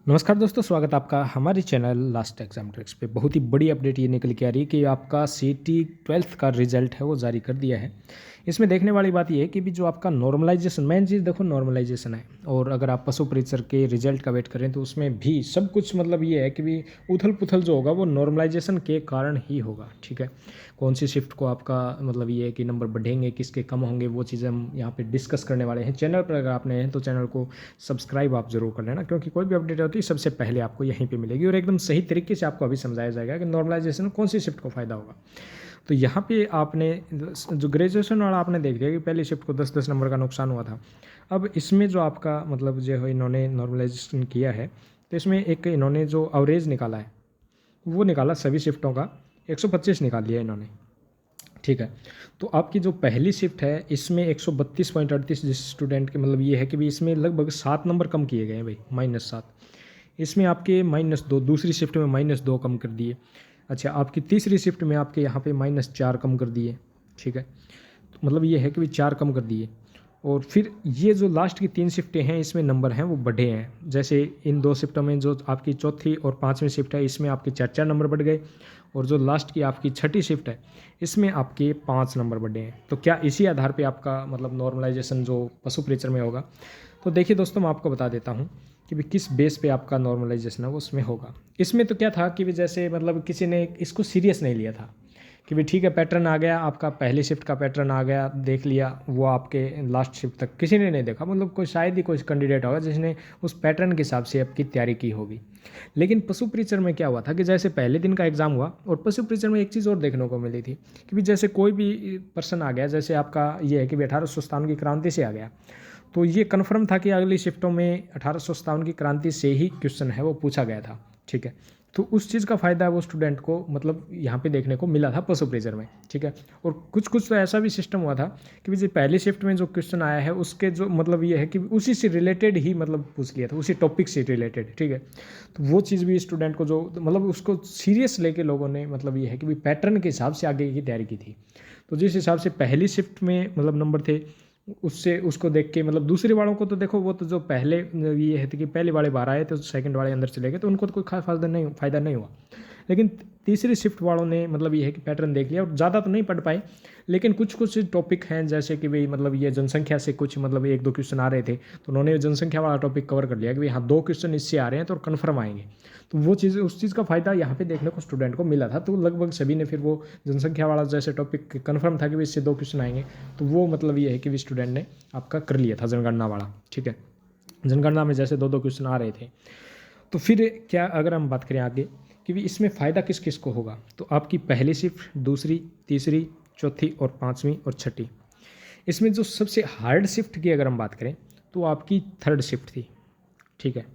नमस्कार दोस्तों, स्वागत है आपका हमारे चैनल लास्ट एग्जाम ट्रिक्स पे। बहुत ही बड़ी अपडेट ये निकल के आ रही है कि आपका सीटी 12th का रिजल्ट है वो जारी कर दिया है। इसमें देखने वाली बात ये है कि भी जो आपका नॉर्मलाइजेशन, मेन चीज़ देखो नॉर्मलाइजेशन है। और अगर आप पशु परीक्षर के रिजल्ट का वेट करें तो उसमें भी सब कुछ मतलब ये है कि भी उथल पुथल जो होगा वो नॉर्मलाइजेशन के कारण ही होगा। ठीक है, कौन सी शिफ्ट को आपका मतलब ये है कि नंबर बढ़ेंगे, किसके कम होंगे, वो चीज़ें हम यहाँ पे डिस्कस करने वाले हैं। चैनल पर अगर आपने हैं तो चैनल को सब्सक्राइब आप ज़रूर कर लेना, क्योंकि कोई भी अपडेट होती है सबसे पहले आपको यहीं पे मिलेगी और एकदम सही तरीके से आपको अभी समझाया जाएगा कि नॉर्मलाइजेशन में कौन सी शिफ्ट को फ़ायदा होगा। तो यहाँ पे आपने जो ग्रेजुएशन वाला आपने देख लिया कि पहली शिफ्ट को 10-10 नंबर का नुकसान हुआ था। अब इसमें जो आपका मतलब जो है इन्होंने नॉर्मलाइजेशन किया है, तो इसमें एक इन्होंने जो एवरेज निकाला है वो निकाला सभी शिफ्टों का 125 निकाल लिया इन्होंने। ठीक है, तो आपकी जो पहली शिफ्ट है इसमें 132.38 जिस स्टूडेंट के मतलब ये है कि भी इसमें लगभग 7 नंबर कम किए गए हैं भाई, -7। इसमें आपके -2, दूसरी शिफ्ट में -2 कम कर दिए। अच्छा, आपकी तीसरी शिफ्ट में आपके यहाँ पे -4 कम कर दिए। ठीक है, तो मतलब ये है कि भी 4 कम कर दिए। और फिर ये जो लास्ट की 3 शिफ्टें हैं इसमें नंबर हैं वो बढ़े हैं। जैसे इन 2 शिफ्टों में जो आपकी चौथी और 5वीं शिफ्ट है इसमें आपके 4-4 नंबर बढ़ गए। और जो लास्ट की आपकी छठी शिफ्ट है इसमें आपके 5 नंबर बढ़े हैं। तो क्या इसी आधार पे आपका मतलब नॉर्मलाइजेशन जो पशु परीक्षण में होगा? तो देखिए दोस्तों, मैं आपको बता देता हूँ कि भी किस बेस पे आपका नॉर्मलाइजेशन है वो उसमें होगा। इसमें तो क्या था कि भी जैसे मतलब किसी ने इसको सीरियस नहीं लिया था कि भी ठीक है, पैटर्न आ गया आपका, पहली शिफ्ट का पैटर्न आ गया, देख लिया, वो आपके लास्ट शिफ्ट तक किसी ने नहीं देखा। मतलब कोई शायद ही कोई कैंडिडेट होगा जिसने उस पैटर्न के हिसाब से आपकी तैयारी की होगी। लेकिन पशु परीक्षण में क्या हुआ था कि जैसे पहले दिन का एग्जाम हुआ और पशु परीक्षण में एक चीज़ और देखने को मिली थी कि भी जैसे कोई भी पर्सन आ गया, जैसे आपका ये है कि 1857 की क्रांति से आ गया, तो ये कन्फर्म था कि अगली शिफ्टों में 1857 की क्रांति से ही क्वेश्चन है वो पूछा गया था। ठीक है, तो उस चीज़ का फ़ायदा वो स्टूडेंट को मतलब यहाँ पे देखने को मिला था पशु प्रेजर में। ठीक है, और कुछ कुछ तो ऐसा भी सिस्टम हुआ था कि जो पहली शिफ्ट में जो क्वेश्चन आया है उसके जो मतलब ये है कि उसी से रिलेटेड ही मतलब पूछ लिया था, उसी टॉपिक से रिलेटेड। ठीक है, तो वो चीज़ भी स्टूडेंट को जो मतलब उसको सीरियस लेके लोगों ने मतलब ये है कि पैटर्न के हिसाब से आगे की तैयारी की थी। तो जिस हिसाब से पहली शिफ्ट में मतलब नंबर थे उससे उसको देख के मतलब दूसरे वालों को तो देखो, वो तो जो पहले ये है कि पहले वाले 12 आए तो सेकंड वाले अंदर चले गए, तो उनको तो कोई खास फ़ायदा नहीं हुआ। लेकिन तीसरी शिफ्ट वालों ने मतलब ये है कि पैटर्न देख लिया और ज़्यादा तो नहीं पढ़ पाए। लेकिन कुछ कुछ टॉपिक हैं जैसे कि भाई मतलब ये जनसंख्या से कुछ मतलब 1-2 क्वेश्चन आ रहे थे, तो उन्होंने जनसंख्या वाला टॉपिक कवर कर लिया कि भाई हाँ 2 क्वेश्चन इससे आ रहे हैं तो कन्फर्म आएंगे। तो वो चीज़, उस चीज़ का फ़ायदा यहाँ पे देखने को स्टूडेंट को मिला था। तो लगभग सभी ने फिर वो जनसंख्या वाला जैसे टॉपिक कन्फर्म था कि भाई इससे 2 क्वेश्चन आएंगे, तो वो मतलब ये है कि स्टूडेंट ने आपका कर लिया था जनगणना वाला। ठीक है, जनगणना में जैसे 2-2 क्वेश्चन आ रहे थे। तो फिर क्या अगर हम बात करें आगे कि भी इसमें फ़ायदा किस किस को होगा, तो आपकी पहली शिफ्ट, दूसरी, तीसरी, चौथी और 5वीं और छठी, इसमें जो सबसे हार्ड शिफ्ट की अगर हम बात करें तो आपकी थर्ड शिफ्ट थी। ठीक है,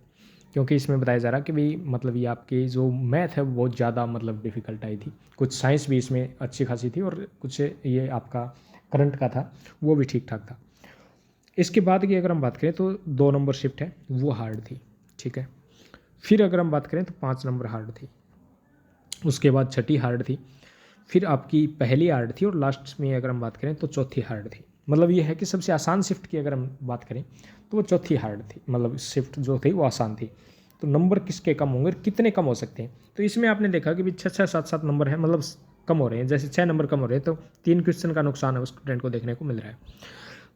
क्योंकि इसमें बताया जा रहा कि भाई मतलब ये आपकी जो मैथ है वो बहुत ज़्यादा मतलब डिफ़िकल्ट आई थी। कुछ साइंस भी इसमें अच्छी खासी थी और कुछ ये आपका करंट का था वो भी ठीक ठाक था। इसके बाद की अगर हम बात करें तो 2 नंबर शिफ्ट है वो हार्ड थी। ठीक है, फिर अगर हम बात करें तो 5 नंबर हार्ड थी, उसके बाद छठी हार्ड थी, फिर आपकी पहली हार्ड थी और लास्ट में अगर हम बात करें तो चौथी हार्ड थी। मतलब ये है कि सबसे आसान शिफ्ट की अगर हम बात करें तो वो चौथी हार्ड थी, मतलब शिफ्ट जो थी वो आसान थी। तो नंबर किसके कम होंगे और कितने कम हो सकते हैं, तो इसमें आपने देखा कि भी 6-6, 7-7 नंबर है मतलब कम हो रहे हैं। जैसे 6 नंबर कम हो रहे हैं तो 3 क्वेश्चन का नुकसान है उस स्टूडेंट को देखने को मिल रहा है।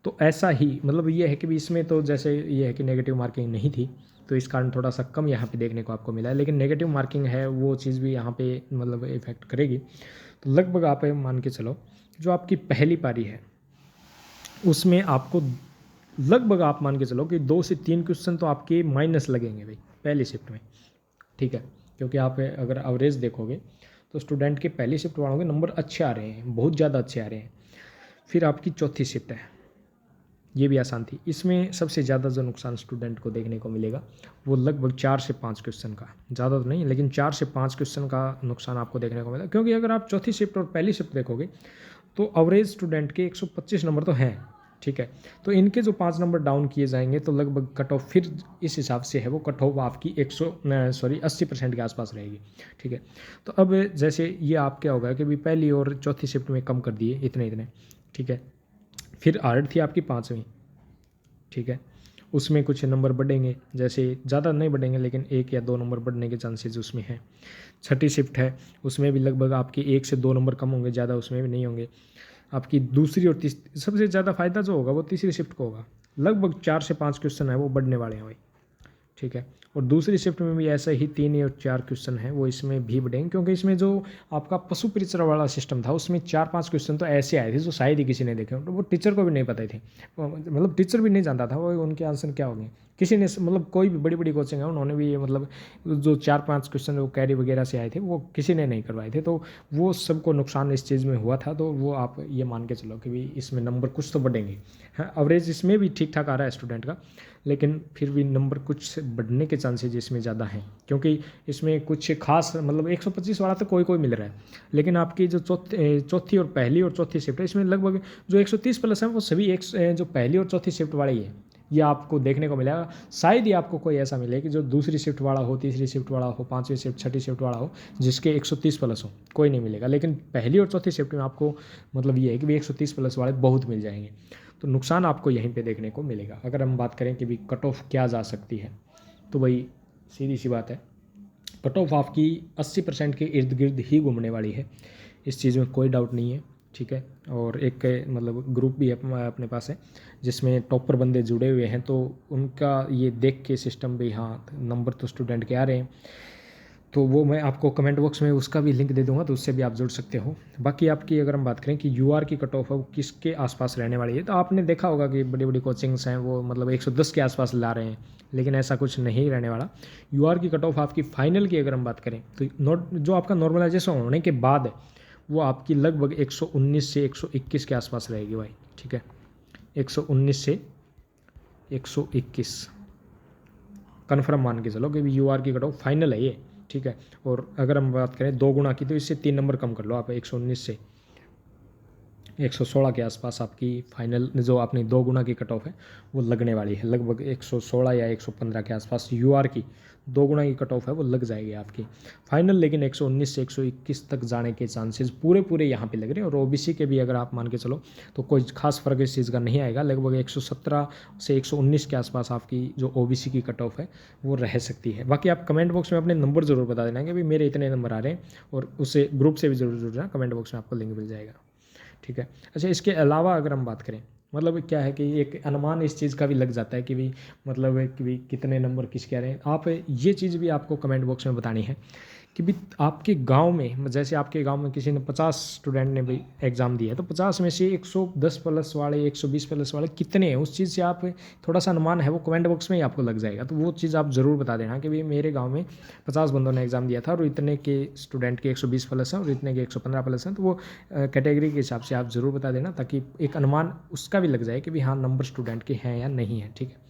तो ऐसा ही मतलब ये है कि भी इसमें तो जैसे ये है कि नेगेटिव मार्किंग नहीं थी, तो इस कारण थोड़ा सा कम यहाँ पे देखने को आपको मिला है। लेकिन नेगेटिव मार्किंग है वो चीज़ भी यहाँ पे मतलब इफेक्ट करेगी। तो लगभग आप ये मान के चलो जो आपकी पहली पारी है उसमें आपको लगभग आप मान के चलो कि 2 से 3 क्वेश्चन तो आपके माइनस लगेंगे भाई पहली शिफ्ट में। ठीक है, क्योंकि आप अगर एवरेज देखोगे तो स्टूडेंट के पहली शिफ्ट वालों के नंबर अच्छे आ रहे हैं, बहुत ज़्यादा अच्छे आ रहे हैं। फिर आपकी चौथी शिफ्ट है, ये भी आसान थी। इसमें सबसे ज़्यादा जो नुकसान स्टूडेंट को देखने को मिलेगा वो लगभग 4 से 5 क्वेश्चन का, ज़्यादा तो नहीं लेकिन 4 से 5 क्वेश्चन का नुकसान आपको देखने को मिलेगा। क्योंकि अगर आप चौथी शिफ्ट और पहली शिफ्ट देखोगे तो एवरेज स्टूडेंट के 125 नंबर तो हैं। ठीक है, तो इनके जो 5 नंबर डाउन किए जाएंगे तो लगभग कट ऑफ फिर इस हिसाब से है वो कट ऑफ आपकी 80% के आसपास रहेगी। ठीक है, तो अब जैसे ये आप क्या होगा कि भी पहली और चौथी शिफ्ट में कम कर दिए इतने इतने। ठीक है, फिर हार्ड थी आपकी 5वीं। ठीक है, उसमें कुछ नंबर बढ़ेंगे, जैसे ज़्यादा नहीं बढ़ेंगे लेकिन 1 या 2 नंबर बढ़ने के चांसेस उसमें हैं। छठी शिफ्ट है, उसमें भी लगभग आपके 1 से 2 नंबर कम होंगे, ज़्यादा उसमें भी नहीं होंगे। आपकी दूसरी और तीसरी, सबसे ज़्यादा फ़ायदा जो होगा वो तीसरी शिफ्ट को होगा, लगभग 4 से 5 क्वेश्चन है वो बढ़ने वाले हैं भाई, ठीक है। और दूसरी शिफ्ट में भी ऐसा ही 3 और 4 क्वेश्चन हैं वो इसमें भी बढ़ेंगे, क्योंकि इसमें जो आपका पशु परिचर वाला सिस्टम था उसमें 4-5 क्वेश्चन तो ऐसे आए थे जो शायद ही किसी ने देखे, तो वो टीचर को भी नहीं पता थे, मतलब टीचर भी नहीं जानता था वो उनके आंसर क्या होंगे। किसी ने मतलब कोई भी बड़ी बड़ी कोचिंग है उन्होंने भी ये मतलब जो 4-5 क्वेश्चन वो कैरी वगैरह से आए थे वो किसी ने नहीं करवाए थे, तो वो सबको नुकसान इस चीज़ में हुआ था। तो वो आप ये मान के चलो कि भी इसमें नंबर कुछ तो बढ़ेंगे। हाँ, एवरेज इसमें भी ठीक ठाक आ रहा है स्टूडेंट का, लेकिन फिर भी नंबर कुछ बढ़ने के चांसेज इसमें ज़्यादा हैं, क्योंकि इसमें कुछ खास मतलब 125 वाला तो कोई कोई मिल रहा है, लेकिन आपकी जो चौथी और पहली और चौथी शिफ्ट है इसमें लगभग जो 130 प्लस है वो सभी एक जो पहली और चौथी शिफ्ट वाला ही है, ये आपको देखने को मिलेगा। शायद ही आपको कोई ऐसा मिले कि जो दूसरी शिफ्ट वाला हो, तीसरी शिफ्ट वाला हो, पाँचवीं शिफ्ट, छठी शिफ्ट वाला हो जिसके 130 प्लस हो, कोई नहीं मिलेगा। लेकिन पहली और चौथी शिफ्ट में आपको मतलब ये है कि भी 130 प्लस वाले बहुत मिल जाएंगे, तो नुकसान आपको यहीं पे देखने को मिलेगा। अगर हम बात करें कि भी कट ऑफ क्या जा सकती है, तो भाई सीधी सी बात है, कट ऑफ आपकी 80% के इर्द गिर्द ही घूमने वाली है, इस चीज़ में कोई डाउट नहीं है, ठीक है। और एक मतलब ग्रुप भी अपने पास है जिसमें टॉपर बंदे जुड़े हुए हैं, तो उनका ये देख के सिस्टम भी, हाँ नंबर तो स्टूडेंट के आ रहे हैं, तो वो मैं आपको कमेंट बॉक्स में उसका भी लिंक दे दूंगा, तो उससे भी आप जुड़ सकते हो। बाकी आपकी अगर हम बात करें कि यूआर की कट ऑफ है वो किसके आसपास रहने वाली है, तो आपने देखा होगा कि बड़ी बड़ी कोचिंग्स हैं वो मतलब 110 के आसपास ला रहे हैं, लेकिन ऐसा कुछ नहीं रहने वाला। यूआर की कट ऑफ आपकी फाइनल की अगर हम बात करें तो जो आपका नॉर्मलाइजेशन होने के बाद है वो आपकी लगभग 119 से 121 के आसपास रहेगी भाई, ठीक है। 119 से 121 कन्फर्म मान के चलो कि यूआर की कट ऑफ फाइनल है ये, ठीक है। और अगर हम बात करें 2 गुना की, तो इससे 3 नंबर कम कर लो आप, 119 से 116 के आसपास आपकी फाइनल जो आपने 2 गुना की कट ऑफ है वो लगने वाली है, लगभग 116 या 115 के आसपास यूआर की 2 गुना की कट ऑफ है वो लग जाएगी आपकी फाइनल। लेकिन 119 से 121 तक जाने के चांसेस पूरे पूरे यहाँ पे लग रहे हैं। और ओबीसी के भी अगर आप मान के चलो तो कोई खास फर्क इस चीज़ का नहीं आएगा, लगभग 117 से 119 के आसपास आपकी जो ओबीसी की कट ऑफ है वो रह सकती है। बाकी आप कमेंट बॉक्स में अपने नंबर ज़रूर बता देना कि भाई मेरे इतने नंबर आ रहे हैं, और उससे ग्रुप से भी ज़रूर जुड़ना, कमेंट बॉक्स में आपको लिंक मिल जाएगा, ठीक है। अच्छा, इसके अलावा अगर हम बात करें, मतलब क्या है कि एक अनुमान इस चीज़ का भी लग जाता है कि भी मतलब कि भी कितने नंबर किसके आ रहे हैं। आप ये चीज़ भी आपको कमेंट बॉक्स में बतानी है कि भी आपके गांव में, जैसे आपके गांव में किसी ने 50 स्टूडेंट ने भी एग्ज़ाम दिया है, तो 50 में से 110 प्लस वाले, 120 प्लस वाले कितने हैं, उस चीज़ से आप थोड़ा सा अनुमान है वो कमेंट बॉक्स में ही आपको लग जाएगा। तो वो चीज़ आप ज़रूर बता देना कि भाई मेरे गाँव में 50 बंदों ने एग्ज़ाम दिया था और इतने के स्टूडेंट के 120 प्लस हैं और इतने के 115 प्लस हैं, तो वो कैटेगरी के हिसाब से आप ज़रूर बता देना, ताकि एक अनुमान उसका भी लग जाए कि भी हाँ नंबर स्टूडेंट के हैं या नहीं है, ठीक है।